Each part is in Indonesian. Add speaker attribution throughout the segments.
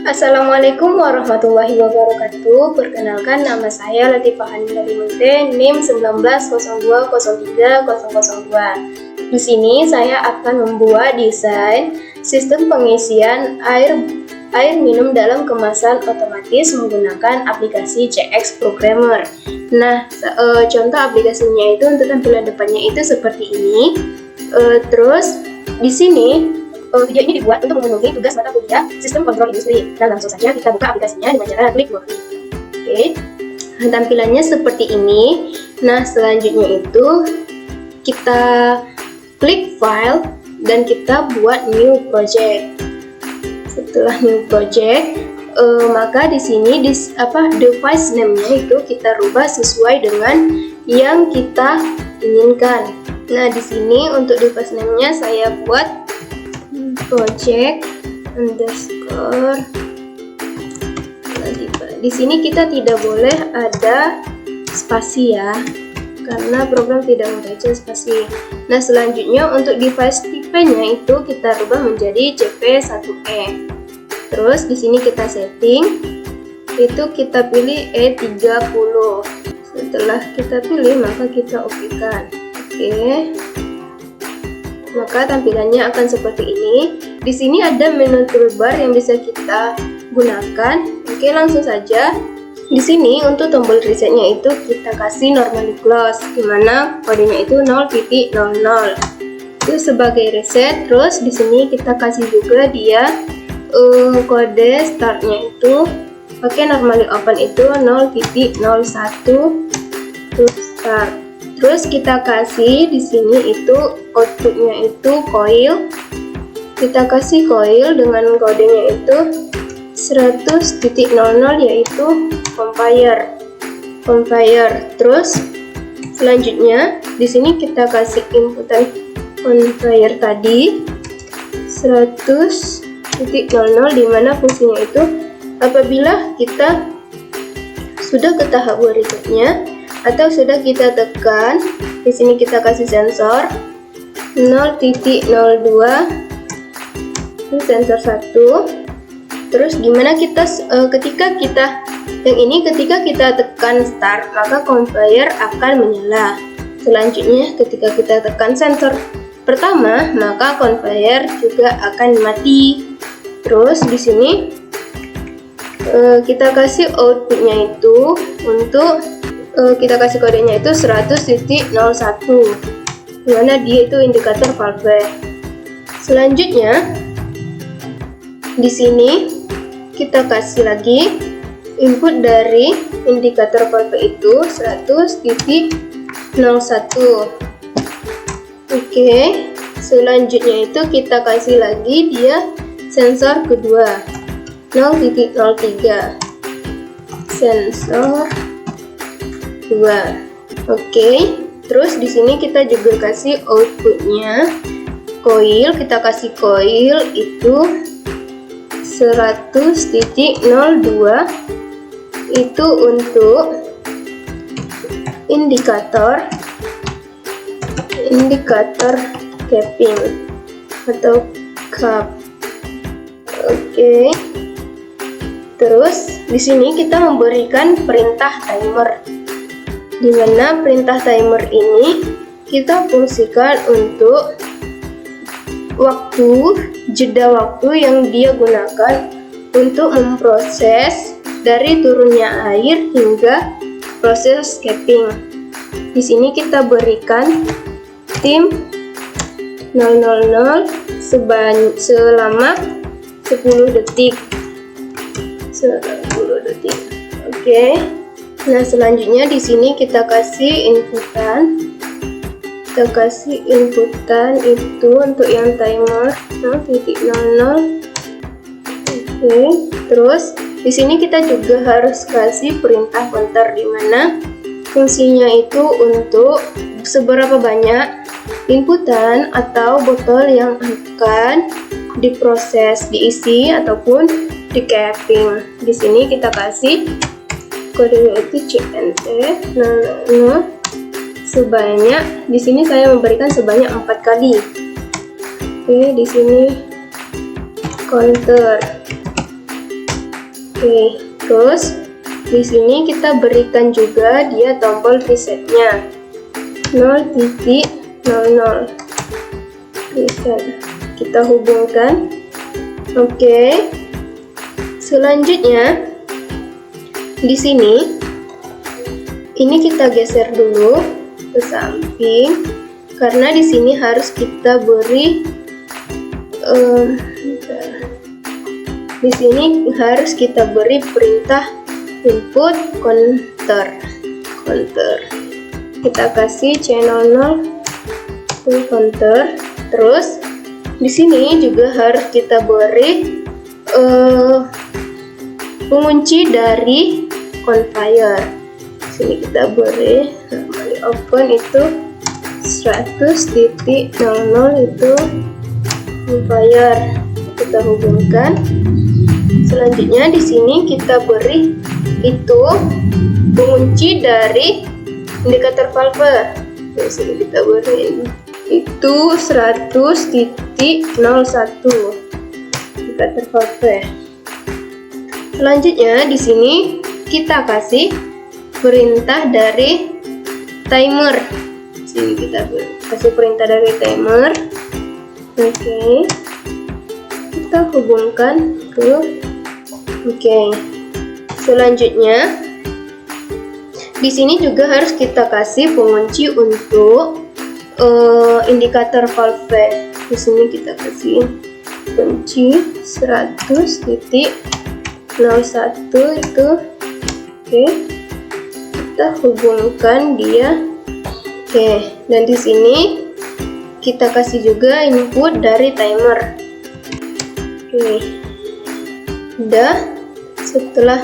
Speaker 1: Assalamualaikum warahmatullahi wabarakatuh. Perkenalkan, nama saya Latifah Hanifah Limunte, NIM 1902030002. Di sini saya akan membuat desain sistem pengisian air minum dalam kemasan otomatis menggunakan aplikasi CX Programmer. Nah, contoh aplikasinya itu untuk tampilan depannya itu seperti ini. Terus di sini video ini dibuat untuk memenuhi tugas mata kuliah Sistem Kontrol Industri. Nah, langsung saja kita buka aplikasinya dengan cara klik dua klik. Oke, tampilannya seperti ini. Nah, selanjutnya itu kita klik file dan kita buat new project. Setelah new project, maka di sini device name-nya itu kita rubah sesuai dengan yang kita inginkan. Nah, di sini untuk device name-nya saya buat project underscore. Di sini kita tidak boleh ada spasi ya, karena program tidak membaca spasi. Nah, selanjutnya untuk device tipenya itu kita rubah menjadi CP1E. Terus di sini kita setting, itu kita pilih E30. Setelah kita pilih, maka kita oke-kan. Oke. Maka tampilannya akan seperti ini. Di sini ada menu toolbar yang bisa kita gunakan. Oke, langsung saja. Di sini untuk tombol resetnya itu kita kasih normally close, dimana kodenya itu 0.00. Itu sebagai reset. Terus di sini kita kasih juga dia kode startnya itu pakai normally open itu 0.01. Terus start. Terus kita kasih di sini itu outputnya itu coil. Kita kasih coil dengan kodenya itu 100.00 yaitu compare. Terus selanjutnya di sini kita kasih inputan compare tadi 100.00 di mana fungsinya itu apabila kita sudah ke tahap resetnya atau sudah kita tekan, di sini kita kasih sensor 0.02, ini sensor 1. Terus gimana kita ketika kita tekan start, maka conveyor akan menyala. Selanjutnya ketika kita tekan sensor pertama, maka conveyor juga akan mati. Terus di sini kita kasih outputnya itu untuk kita kasih kodenya itu 100.01, dimana dia itu indikator valve. Selanjutnya di sini kita kasih lagi input dari indikator valve itu 100.01. Oke, selanjutnya itu kita kasih lagi dia sensor kedua 0.03, sensor 2. Oke, terus di sini kita juga kasih outputnya coil. Kita kasih coil itu 100.02 itu untuk indikator capping atau cap. Oke. Terus di sini kita memberikan perintah timer, di mana perintah timer ini kita fungsikan untuk jeda waktu yang dia gunakan untuk memproses dari turunnya air hingga proses capping. Di sini kita berikan tim 000 selama 10 detik. Oke. Nah, selanjutnya di sini kita kasih inputan. Kita kasih inputan itu untuk yang timer 0.00. Oke. Terus di sini kita juga harus kasih perintah counter, di mana fungsinya itu untuk seberapa banyak inputan atau botol yang akan diproses, diisi ataupun di capping. Di sini kita kasih kodenya itu CNT. Nah, sebanyak, di sini saya memberikan sebanyak 4 kali. Oke, di sini counter. Oke, terus di sini kita berikan juga dia tombol resetnya 0.00 reset. Kita hubungkan. Oke. Selanjutnya di sini ini kita geser dulu ke samping karena di sini harus kita beri di sini harus kita beri perintah input counter. Kita kasih channel 0 to counter. Terus di sini juga harus kita beri pengunci dari conveyor. Sini kita beri normally open itu 100.00 itu conveyor. Kita hubungkan. Selanjutnya di sini kita beri itu pengunci dari indikator valve. Di sini kita beri itu 100.01 indikator valve. Selanjutnya di sini kita kasih perintah dari timer. Di sini kita kasih perintah dari timer. Oke. Kita hubungkan ke selanjutnya di sini juga harus kita kasih pengunci untuk indikator valve. Di sini kita kasih kunci 100.01 itu. Oke. Kita hubungkan dia. Oke, dan di sini kita kasih juga input dari timer. Oke. Udah, setelah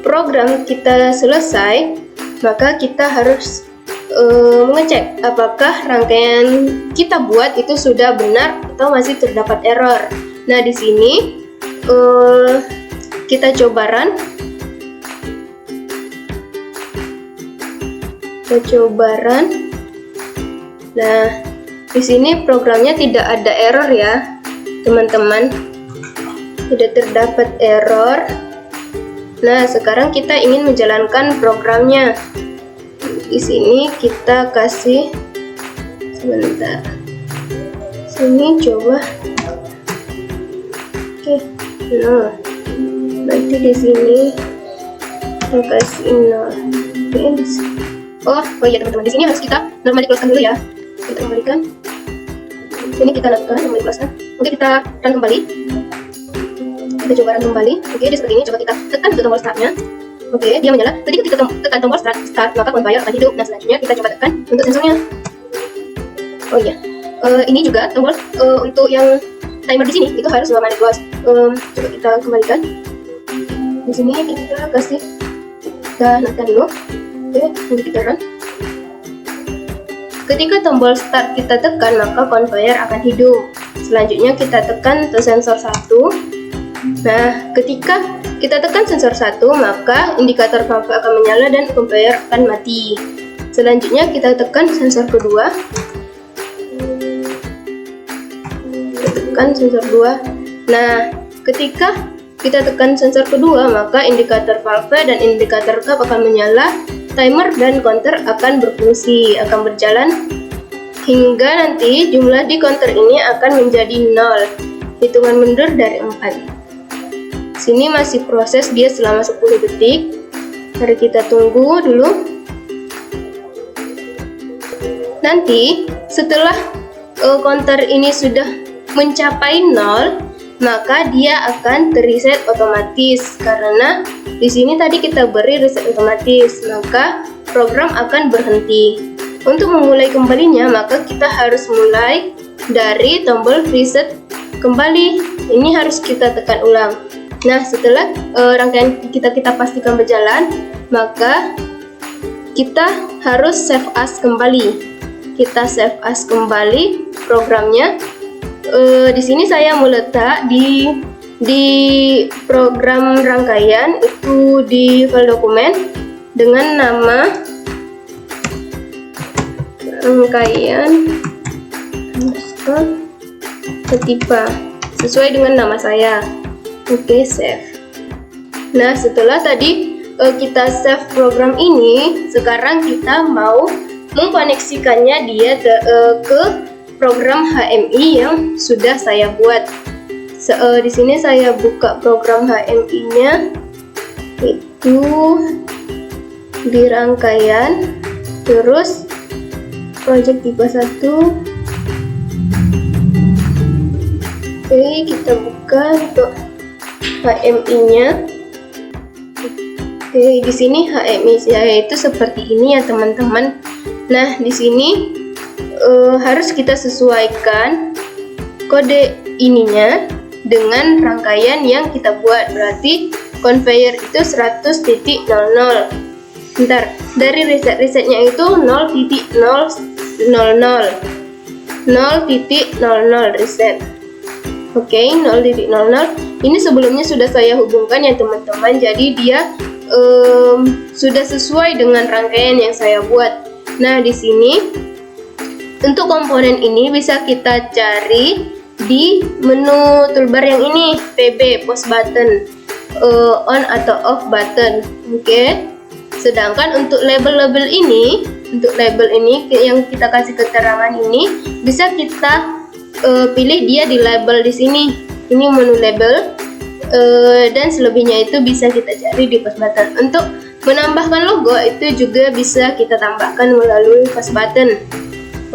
Speaker 1: program kita selesai, maka kita harus mengecek apakah rangkaian kita buat itu sudah benar atau masih terdapat error. Nah, di sini kita coba run. Nah, di sini programnya tidak ada error ya, teman-teman. Tidak terdapat error. Nah, sekarang kita ingin menjalankan programnya. Di sini kita kasih sebentar. Sini coba. Oke. Nah, berarti di sini kita kasih 0. Oh iya teman-teman, di sini harus kita normally close-kan dulu ya. Kita kembalikan. Ini kita lakukan normally close-kan. Oke, kita run kembali. Kita coba run kembali. Oke, dia seperti ini. Coba kita tekan ke tombol startnya. Oke, dia menyala. Ketika kita tekan tombol start, maka conveyor akan hidup. Nah, selanjutnya kita coba tekan untuk sensornya. Oh iya, ini juga tombol untuk yang timer di sini itu harus normally close. Coba kita kembalikan. Di sini kita kasih, kita tekan dulu. Oke, untuk kita run. Ketika tombol start kita tekan, maka conveyor akan hidup. Selanjutnya kita tekan ke sensor 1. Nah, ketika kita tekan sensor 1, maka indikator valve akan menyala dan conveyor akan mati. Selanjutnya kita tekan sensor kedua. Kita tekan sensor 2. Nah, ketika kita tekan sensor kedua, maka indikator valve dan indikator cap akan menyala, timer dan counter akan berfungsi, akan berjalan hingga nanti jumlah di counter ini akan menjadi 0. Hitungan mundur dari 4. Sini masih proses dia selama 10 detik. Mari kita tunggu dulu. Nanti setelah counter ini sudah mencapai 0, maka dia akan terreset otomatis karena di sini tadi kita beri reset otomatis, maka program akan berhenti. Untuk memulai kembalinya, maka kita harus mulai dari tombol reset kembali. Ini harus kita tekan ulang. Nah, setelah rangkaian kita pastikan berjalan, maka kita harus save as kembali. Kita save as kembali programnya. Di sini saya meletak di program rangkaian itu di file dokumen dengan nama rangkaian ketipa sesuai dengan nama saya. Oke, save. Nah, setelah tadi kita save program ini, sekarang kita mau mengkoneksikannya dia ke program HMI yang sudah saya buat. Di sini saya buka program HMI-nya, itu di rangkaian, terus project tipe 1. Oke, kita buka untuk HMI-nya. Oke, di sini HMI saya itu seperti ini ya teman-teman. Nah, di sini harus kita sesuaikan kode ininya dengan rangkaian yang kita buat. Berarti conveyor itu 100.00. Bentar, dari resetnya itu 0.000 0.00 reset. Oke, 0.00 ini sebelumnya sudah saya hubungkan ya teman-teman, jadi dia sudah sesuai dengan rangkaian yang saya buat. Nah, di sini untuk komponen ini bisa kita cari di menu toolbar yang ini, PB, post button, on atau off button. Oke. Sedangkan untuk label-label ini, yang kita kasih keterangan ini bisa kita pilih dia di label di sini. Ini menu label, dan selebihnya itu bisa kita cari di post button. Untuk menambahkan logo itu juga bisa kita tambahkan melalui post button.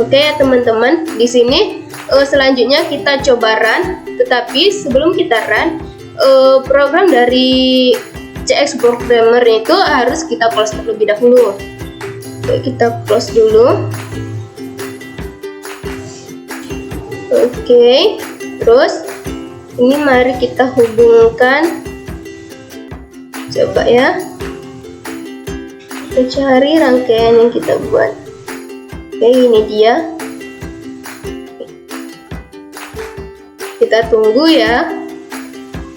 Speaker 1: Oke ya teman-teman, di sini selanjutnya kita coba run. Tetapi sebelum kita run, program dari CX Programmer itu harus kita close terlebih dahulu. Oke, kita close dulu. Oke, terus ini mari kita hubungkan. Coba ya, kita cari rangkaian yang kita buat. Oke, ini dia. Kita tunggu ya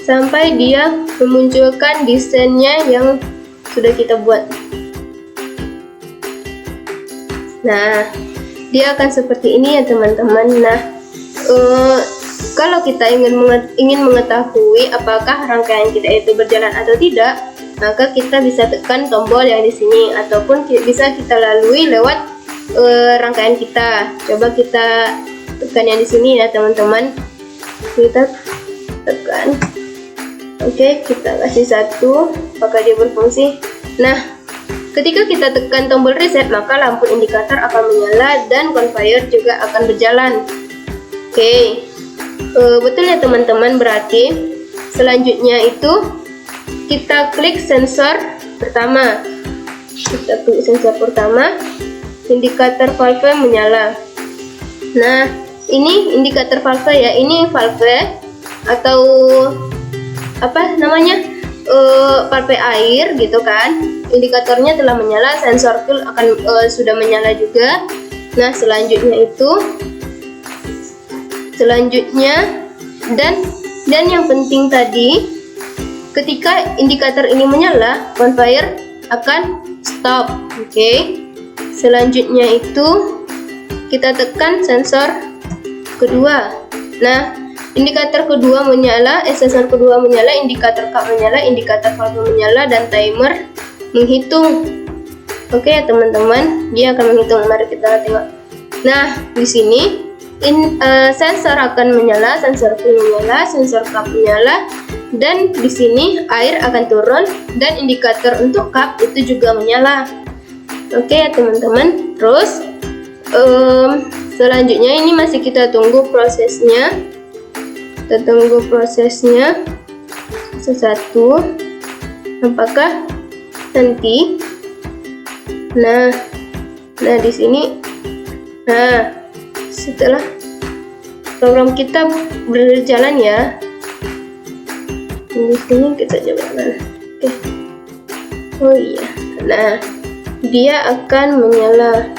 Speaker 1: sampai dia memunculkan desainnya yang sudah kita buat. Nah, dia akan seperti ini ya teman-teman. Nah, kalau kita ingin mengetahui apakah rangkaian kita itu berjalan atau tidak, maka kita bisa tekan tombol yang di sini, ataupun bisa kita lalui lewat rangkaian kita. Coba kita tekan yang di sini ya teman-teman. Kita tekan. Oke, kita kasih 1, apakah dia berfungsi. Nah, ketika kita tekan tombol reset, maka lampu indikator akan menyala dan conveyor juga akan berjalan. Oke, betul ya teman-teman. Berarti selanjutnya itu kita klik sensor pertama. Kita klik sensor pertama, indikator valve menyala. Nah, ini indikator valve ya. Ini valve atau apa namanya, valve air gitu kan. Indikatornya telah menyala, sensor fuel akan sudah menyala juga. Nah, selanjutnya dan yang penting tadi, ketika indikator ini menyala, conveyor akan stop. Oke. Selanjutnya itu kita tekan sensor kedua. Nah, indikator kedua menyala, sensor kedua menyala, indikator cap menyala, indikator valve menyala, dan timer menghitung. Oke ya teman-teman, dia akan menghitung. Mari kita tengok. Nah, di sini sensor akan menyala, sensor fuel menyala, sensor cap menyala, dan di sini air akan turun dan indikator untuk cap itu juga menyala. Oke ya teman-teman. Terus selanjutnya ini masih kita tunggu prosesnya. Kita tunggu prosesnya satu. Apakah nanti? Nah di sini. Nah, setelah program kita berjalan ya, di sini kita coba. Oke. Oh iya. Nah, dia akan menyala.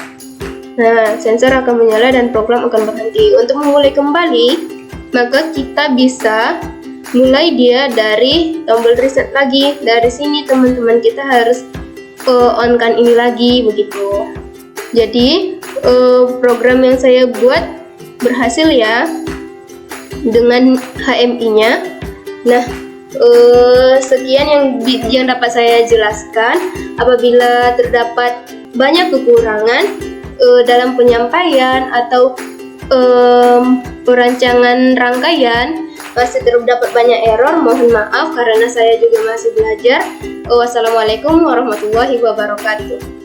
Speaker 1: Nah, sensor akan menyala dan program akan berhenti. Untuk memulai kembali, maka kita bisa mulai dia dari tombol reset lagi. Dari sini teman-teman, kita harus on-kan ini lagi begitu. Jadi program yang saya buat berhasil ya dengan HMI-nya. Nah, Sekian yang dapat saya jelaskan. Apabila terdapat banyak kekurangan dalam penyampaian atau perancangan rangkaian, masih terdapat banyak error, mohon maaf karena saya juga masih belajar. Wassalamualaikum warahmatullahi wabarakatuh.